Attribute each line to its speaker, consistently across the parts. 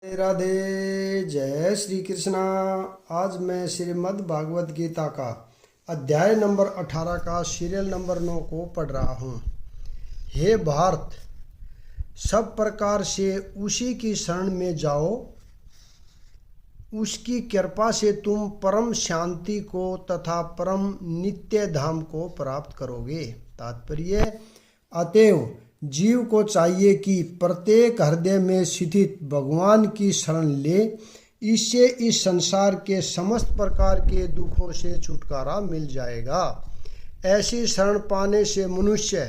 Speaker 1: राधे राधे, जय श्री कृष्णा। आज मैं श्रीमद् भागवत गीता का अध्याय नंबर 18 का सीरियल नंबर 9 को पढ़ रहा हूँ। हे भारत, सब प्रकार से उसी की शरण में जाओ, उसकी कृपा से तुम परम शांति को तथा परम नित्य धाम को प्राप्त करोगे। तात्पर्य, अतएव जीव को चाहिए कि प्रत्येक हृदय में स्थित भगवान की शरण ले। इससे इस संसार के समस्त प्रकार के दुखों से छुटकारा मिल जाएगा। ऐसी शरण पाने से मनुष्य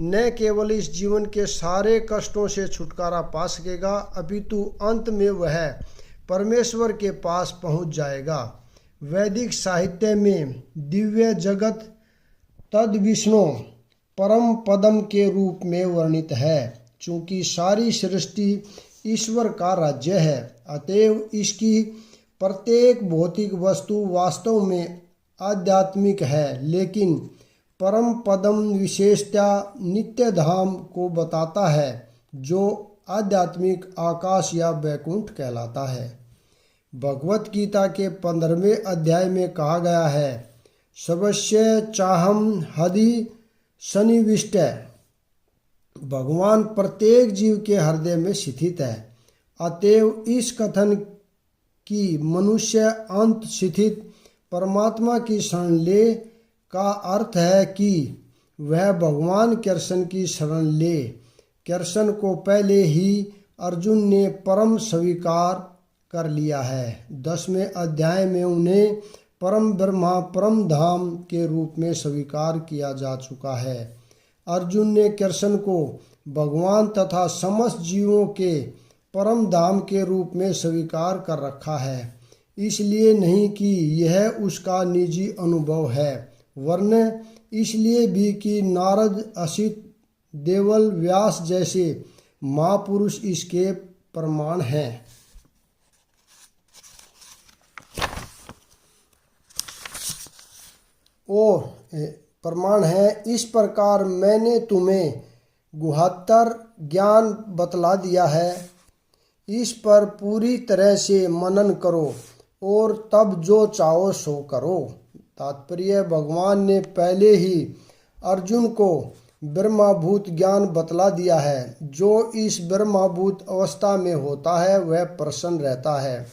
Speaker 1: न केवल इस जीवन के सारे कष्टों से छुटकारा पा सकेगा, अपितु अंत में वह परमेश्वर के पास पहुंच जाएगा। वैदिक साहित्य में दिव्य जगत तद विष्णु परम पदम के रूप में वर्णित है। चूँकि सारी सृष्टि ईश्वर का राज्य है, अतएव इसकी प्रत्येक भौतिक वस्तु वास्तव में आध्यात्मिक है, लेकिन परम पदम विशेषता नित्य धाम को बताता है, जो आध्यात्मिक आकाश या वैकुंठ कहलाता है। भगवत गीता के 15वें अध्याय में कहा गया है, सर्वस्य चाहम हदि सन्निविष्ट। भगवान प्रत्येक जीव के हृदय में स्थित है। अतएव इस कथन की मनुष्य अंत स्थित परमात्मा की शरण ले का अर्थ है कि वह भगवान कृष्ण की शरण ले। कृष्ण को पहले ही अर्जुन ने परम स्वीकार कर लिया है। 10वें अध्याय में उन्हें परम ब्रह्मा परम धाम के रूप में स्वीकार किया जा चुका है। अर्जुन ने कृष्ण को भगवान तथा समस्त जीवों के परम धाम के रूप में स्वीकार कर रखा है, इसलिए नहीं कि यह उसका निजी अनुभव है, वरन इसलिए भी कि नारद, असित, देवल, व्यास जैसे महापुरुष इसके प्रमाण हैं। प्रमाण है। इस प्रकार मैंने तुम्हें गुहातर ज्ञान बतला दिया है। इस पर पूरी तरह से मनन करो और तब जो चाहो सो करो। तात्पर्य, भगवान ने पहले ही अर्जुन को ब्रह्माभूत ज्ञान बतला दिया है। जो इस ब्रह्माभूत अवस्था में होता है वह प्रसन्न रहता है,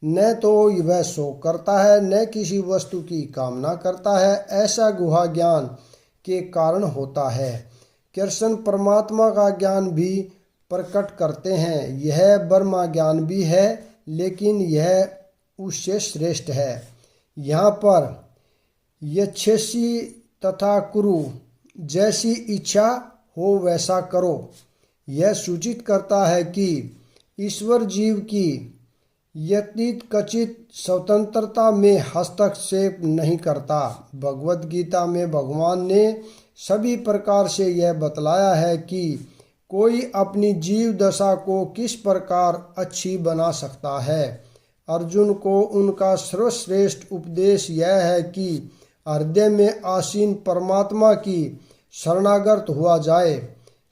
Speaker 1: न तो वह शोक करता है, न किसी वस्तु की कामना करता है। ऐसा गुहा ज्ञान के कारण होता है। कृष्ण परमात्मा का ज्ञान भी प्रकट करते हैं। यह ब्रह्मा ज्ञान भी है, लेकिन यह उससे श्रेष्ठ है। यहाँ पर यच्छसि तथा कुरु, जैसी इच्छा हो वैसा करो, यह सूचित करता है कि ईश्वर जीव की यतीत कचित स्वतंत्रता में हस्तक्षेप नहीं करता। भगवत गीता में भगवान ने सभी प्रकार से यह बतलाया है कि कोई अपनी जीव दशा को किस प्रकार अच्छी बना सकता है। अर्जुन को उनका सर्वश्रेष्ठ उपदेश यह है कि हृदय में आसीन परमात्मा की शरणागत हुआ जाए।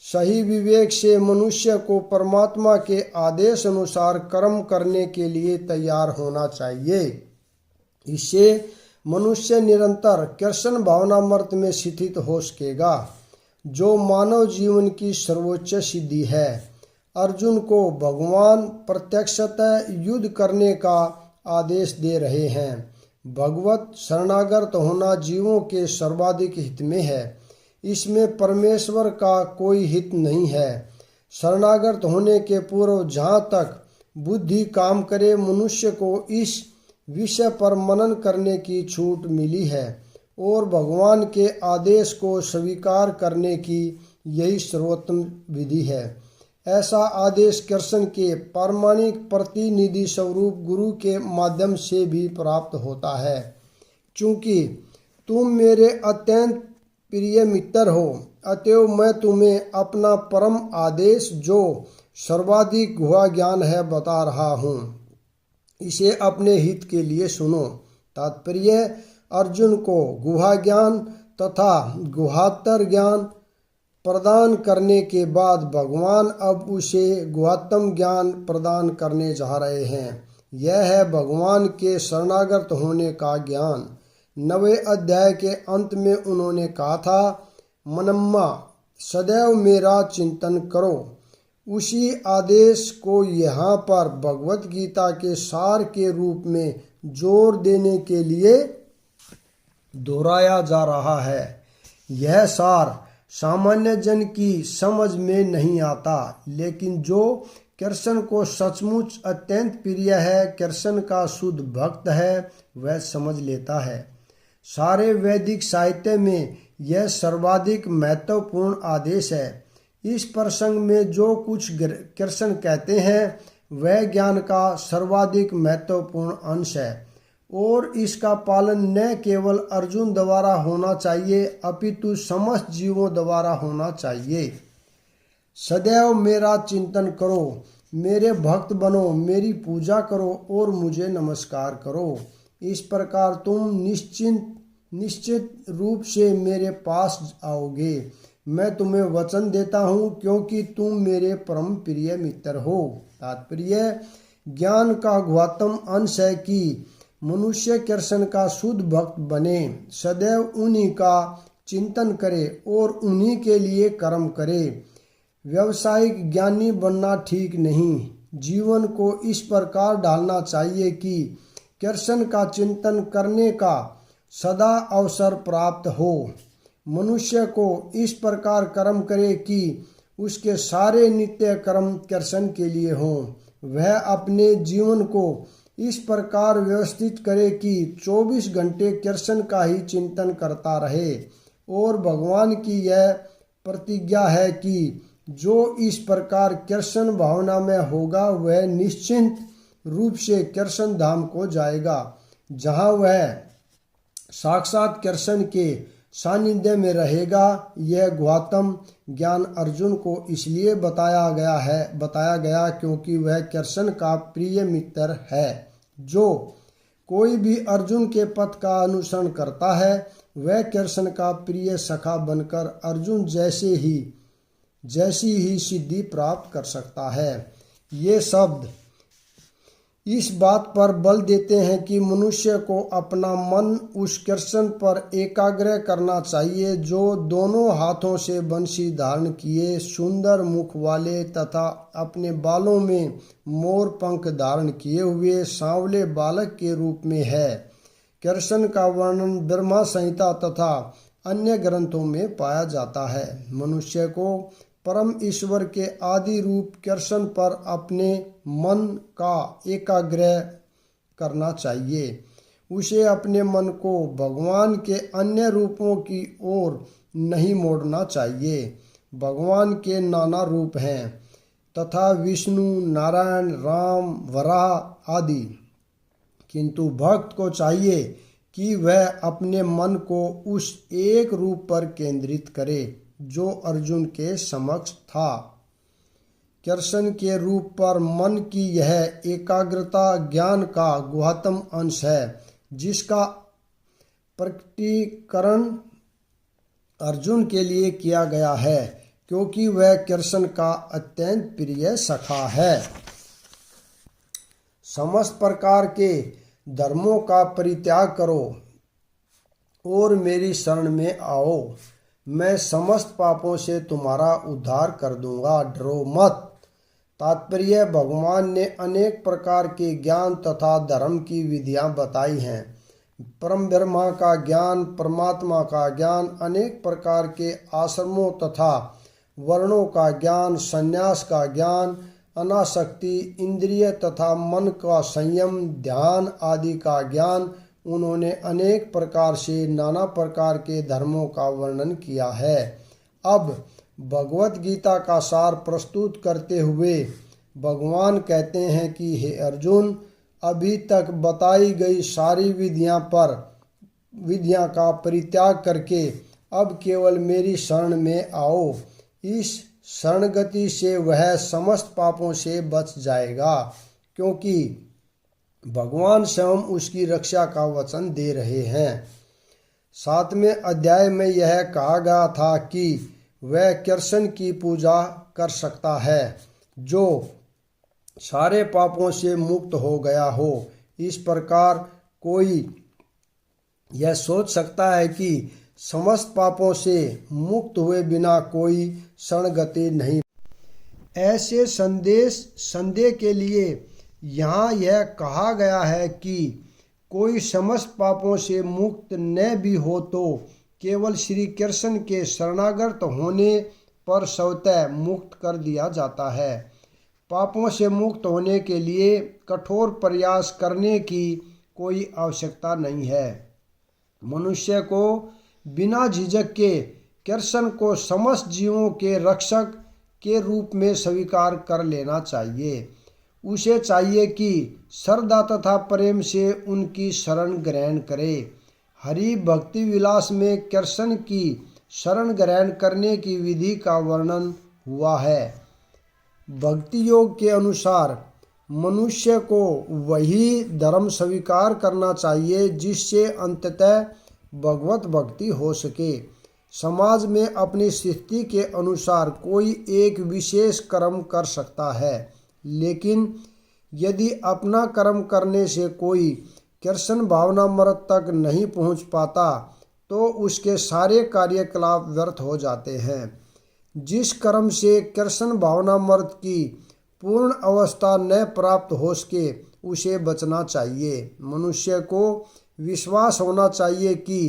Speaker 1: सही विवेक से मनुष्य को परमात्मा के आदेश अनुसार कर्म करने के लिए तैयार होना चाहिए। इससे मनुष्य निरंतर कृष्ण भावनामृत में स्थित हो सकेगा, जो मानव जीवन की सर्वोच्च सिद्धि है। अर्जुन को भगवान प्रत्यक्षतः युद्ध करने का आदेश दे रहे हैं। भगवत शरणागत होना जीवों के सर्वाधिक हित में है। इसमें परमेश्वर का कोई हित नहीं है। शरणागत होने के पूर्व जहाँ तक बुद्धि काम करे, मनुष्य को इस विषय पर मनन करने की छूट मिली है और भगवान के आदेश को स्वीकार करने की यही सर्वोत्तम विधि है। ऐसा आदेश कृष्ण के पारमाणिक प्रतिनिधि स्वरूप गुरु के माध्यम से भी प्राप्त होता है। चूँकि तुम मेरे अत्यंत प्रिय मित्र हो, अतएव मैं तुम्हें अपना परम आदेश, जो सर्वाधिक गुहा ज्ञान है, बता रहा हूँ। इसे अपने हित के लिए सुनो। तात्पर्य, अर्जुन को गुहा ज्ञान तथा गुहातर ज्ञान प्रदान करने के बाद भगवान अब उसे गुह्यतम ज्ञान प्रदान करने जा रहे हैं। यह है भगवान के शरणागत होने का ज्ञान। 9वें अध्याय के अंत में उन्होंने कहा था, मनम्मा सदैव मेरा चिंतन करो। उसी आदेश को यहाँ पर भगवत गीता के सार के रूप में जोर देने के लिए दोहराया जा रहा है। यह सार सामान्य जन की समझ में नहीं आता, लेकिन जो कृष्ण को सचमुच अत्यंत प्रिय है, कृष्ण का शुद्ध भक्त है, वह समझ लेता है। सारे वैदिक साहित्य में यह सर्वाधिक महत्वपूर्ण आदेश है। इस प्रसंग में जो कुछ कृष्ण कहते हैं वह ज्ञान का सर्वाधिक महत्वपूर्ण अंश है और इसका पालन न केवल अर्जुन द्वारा होना चाहिए अपितु समस्त जीवों द्वारा होना चाहिए। सदैव मेरा चिंतन करो, मेरे भक्त बनो, मेरी पूजा करो और मुझे नमस्कार करो। इस प्रकार तुम निश्चित रूप से मेरे पास आओगे। मैं तुम्हें वचन देता हूँ क्योंकि तुम मेरे परम प्रिय मित्र हो। तात्पर्य, ज्ञान का गुह्यतम अंश है कि मनुष्य कृष्ण का शुद्ध भक्त बने, सदैव उन्हीं का चिंतन करे और उन्हीं के लिए कर्म करे। व्यावसायिक ज्ञानी बनना ठीक नहीं। जीवन को इस प्रकार ढालना चाहिए कि कृष्ण का चिंतन करने का सदा अवसर प्राप्त हो। मनुष्य को इस प्रकार कर्म करे कि उसके सारे नित्य कर्म कृष्ण के लिए हों। वह अपने जीवन को इस प्रकार व्यवस्थित करे कि 24 घंटे कृष्ण का ही चिंतन करता रहे। और भगवान की यह प्रतिज्ञा है कि जो इस प्रकार कृष्ण भावना में होगा वह निश्चित रूप से कृष्ण धाम को जाएगा, जहाँ वह साक्षात कृष्ण के सानिध्य में रहेगा। यह गुह्यतम ज्ञान अर्जुन को इसलिए बताया गया क्योंकि वह कृष्ण का प्रिय मित्र है। जो कोई भी अर्जुन के पथ का अनुसरण करता है वह कृष्ण का प्रिय सखा बनकर अर्जुन जैसी ही सिद्धि प्राप्त कर सकता है। ये शब्द इस बात पर बल देते हैं कि मनुष्य को अपना मन उस कृष्ण पर एकाग्र करना चाहिए जो दोनों हाथों से बंसी धारण किए, सुंदर मुख वाले तथा अपने बालों में मोर पंख धारण किए हुए सांवले बालक के रूप में है। कृष्ण का वर्णन ब्रह्मा संहिता तथा अन्य ग्रंथों में पाया जाता है। मनुष्य को परम ईश्वर के आदि रूप कृष्ण पर अपने मन का एकाग्र करना चाहिए। उसे अपने मन को भगवान के अन्य रूपों की ओर नहीं मोड़ना चाहिए। भगवान के नाना रूप हैं तथा विष्णु, नारायण, राम, वराह आदि, किंतु भक्त को चाहिए कि वह अपने मन को उस एक रूप पर केंद्रित करे जो अर्जुन के समक्ष था। कृष्ण के रूप पर मन की यह एकाग्रता ज्ञान का गुह्यतम अंश है, जिसका प्रकटीकरण अर्जुन के लिए किया गया है क्योंकि वह कृष्ण का अत्यंत प्रिय सखा है। समस्त प्रकार के धर्मों का परित्याग करो और मेरी शरण में आओ। मैं समस्त पापों से तुम्हारा उद्धार कर दूंगा, डरो मत। तात्पर्य, भगवान ने अनेक प्रकार के ज्ञान तथा धर्म की विधियां बताई हैं। परम ब्रह्मा का ज्ञान, परमात्मा का ज्ञान, अनेक प्रकार के आश्रमों तथा वर्णों का ज्ञान, संन्यास का ज्ञान, अनासक्ति, इंद्रिय तथा मन का संयम, ध्यान आदि का ज्ञान। उन्होंने अनेक प्रकार से नाना प्रकार के धर्मों का वर्णन किया है। अब भगवत गीता का सार प्रस्तुत करते हुए भगवान कहते हैं कि हे अर्जुन, अभी तक बताई गई सारी विधियां का परित्याग करके अब केवल मेरी शरण में आओ। इस शरणगति से वह समस्त पापों से बच जाएगा क्योंकि भगवान स्वयं उसकी रक्षा का वचन दे रहे हैं। 7वें अध्याय में यह कहा गया था कि वह कृष्ण की पूजा कर सकता है जो सारे पापों से मुक्त हो गया हो। इस प्रकार कोई यह सोच सकता है कि समस्त पापों से मुक्त हुए बिना कोई शरणगति नहीं। ऐसे संदेह के लिए यहाँ यह कहा गया है कि कोई समस्त पापों से मुक्त न भी हो तो केवल श्री कृष्ण के शरणागत होने पर स्वतः मुक्त कर दिया जाता है। पापों से मुक्त होने के लिए कठोर प्रयास करने की कोई आवश्यकता नहीं है। मनुष्य को बिना झिझक के कृष्ण को समस्त जीवों के रक्षक के रूप में स्वीकार कर लेना चाहिए। उसे चाहिए कि श्रद्धा तथा प्रेम से उनकी शरण ग्रहण करे। हरि भक्ति विलास में कृष्ण की शरण ग्रहण करने की विधि का वर्णन हुआ है। भक्ति योग के अनुसार मनुष्य को वही धर्म स्वीकार करना चाहिए जिससे अंततः भगवत भक्ति हो सके। समाज में अपनी स्थिति के अनुसार कोई एक विशेष कर्म कर सकता है, लेकिन यदि अपना कर्म करने से कोई कृष्ण भावनामृत तक नहीं पहुंच पाता तो उसके सारे कार्यकलाप व्यर्थ हो जाते हैं। जिस कर्म से कृष्ण भावनामृत की पूर्ण अवस्था न प्राप्त हो सके उसे बचना चाहिए। मनुष्य को विश्वास होना चाहिए कि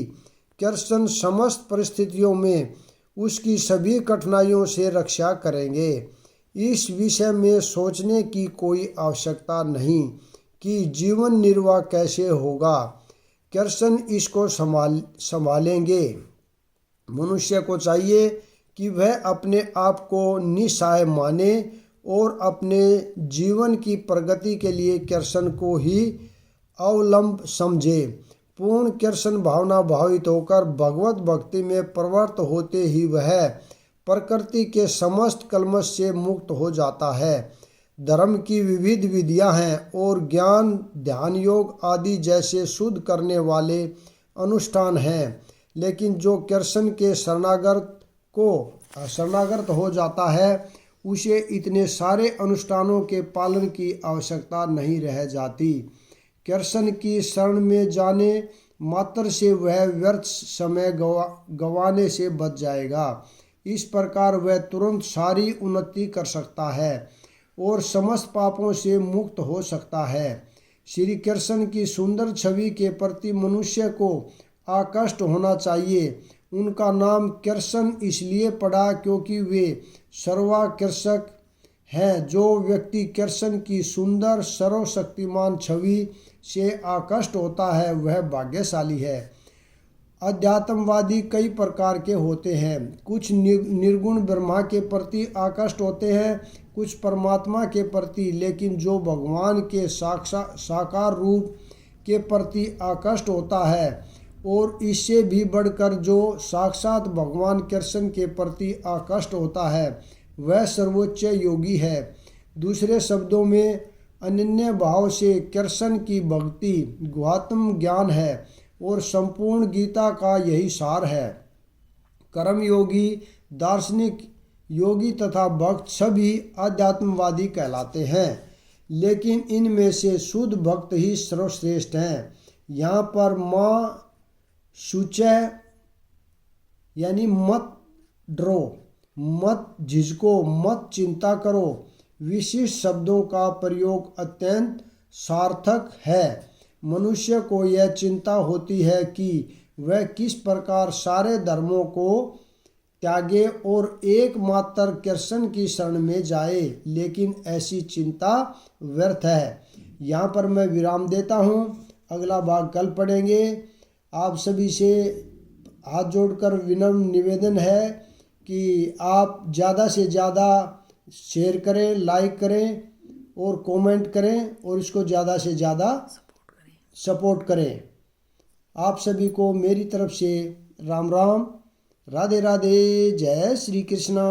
Speaker 1: कृष्ण समस्त परिस्थितियों में उसकी सभी कठिनाइयों से रक्षा करेंगे। इस विषय में सोचने की कोई आवश्यकता नहीं कि जीवन निर्वाह कैसे होगा, कृष्ण इसको संभालेंगे। मनुष्य को चाहिए कि वह अपने आप को निस्सहाय माने और अपने जीवन की प्रगति के लिए कृष्ण को ही अवलंब समझे। पूर्ण कृष्ण भावना भावित होकर भगवत भक्ति में प्रवृत्त होते ही वह प्रकृति के समस्त कलमश से मुक्त हो जाता है। धर्म की विविध विधियां हैं और ज्ञान, ध्यान योग आदि जैसे शुद्ध करने वाले अनुष्ठान हैं, लेकिन जो कृष्ण के शरणागत हो जाता है उसे इतने सारे अनुष्ठानों के पालन की आवश्यकता नहीं रह जाती। कृष्ण की शरण में जाने मात्र से वह व्यर्थ समय गंवाने से बच जाएगा। इस प्रकार वह तुरंत सारी उन्नति कर सकता है और समस्त पापों से मुक्त हो सकता है। श्री कृष्ण की सुंदर छवि के प्रति मनुष्य को आकृष्ट होना चाहिए। उनका नाम कृष्ण इसलिए पड़ा क्योंकि वे सर्वाकर्षक हैं। जो व्यक्ति कृष्ण की सुंदर सर्वशक्तिमान छवि से आकृष्ट होता है वह भाग्यशाली है। अध्यात्मवादी कई प्रकार के होते हैं। कुछ निर्गुण ब्रह्मा के प्रति आकृष्ट होते हैं, कुछ परमात्मा के प्रति, लेकिन जो भगवान के साकार रूप के प्रति आकृष्ट होता है और इससे भी बढ़कर जो साक्षात भगवान कृष्ण के प्रति आकृष्ट होता है वह सर्वोच्च योगी है। दूसरे शब्दों में अनन्य भाव से कृष्ण की भक्ति गुहात्म ज्ञान है और संपूर्ण गीता का यही सार है। कर्म योगी, दार्शनिक योगी तथा भक्त सभी आध्यात्मवादी कहलाते हैं, लेकिन इनमें से शुद्ध भक्त ही सर्वश्रेष्ठ हैं। यहाँ पर माँ शुचय यानी मत डरो, मत झिझको, मत चिंता करो विशिष्ट शब्दों का प्रयोग अत्यंत सार्थक है। मनुष्य को यह चिंता होती है कि वह किस प्रकार सारे धर्मों को त्यागे और एकमात्र कृष्ण की शरण में जाए, लेकिन ऐसी चिंता व्यर्थ है। यहाँ पर मैं विराम देता हूँ। अगला भाग कल पढ़ेंगे। आप सभी से हाथ जोड़कर विनम्र निवेदन है कि आप ज़्यादा से ज़्यादा शेयर करें, लाइक करें और कमेंट करें और इसको ज़्यादा से ज़्यादा सपोर्ट करें। आप सभी को मेरी तरफ से राम राम, राधे राधे, जय श्री कृष्णा।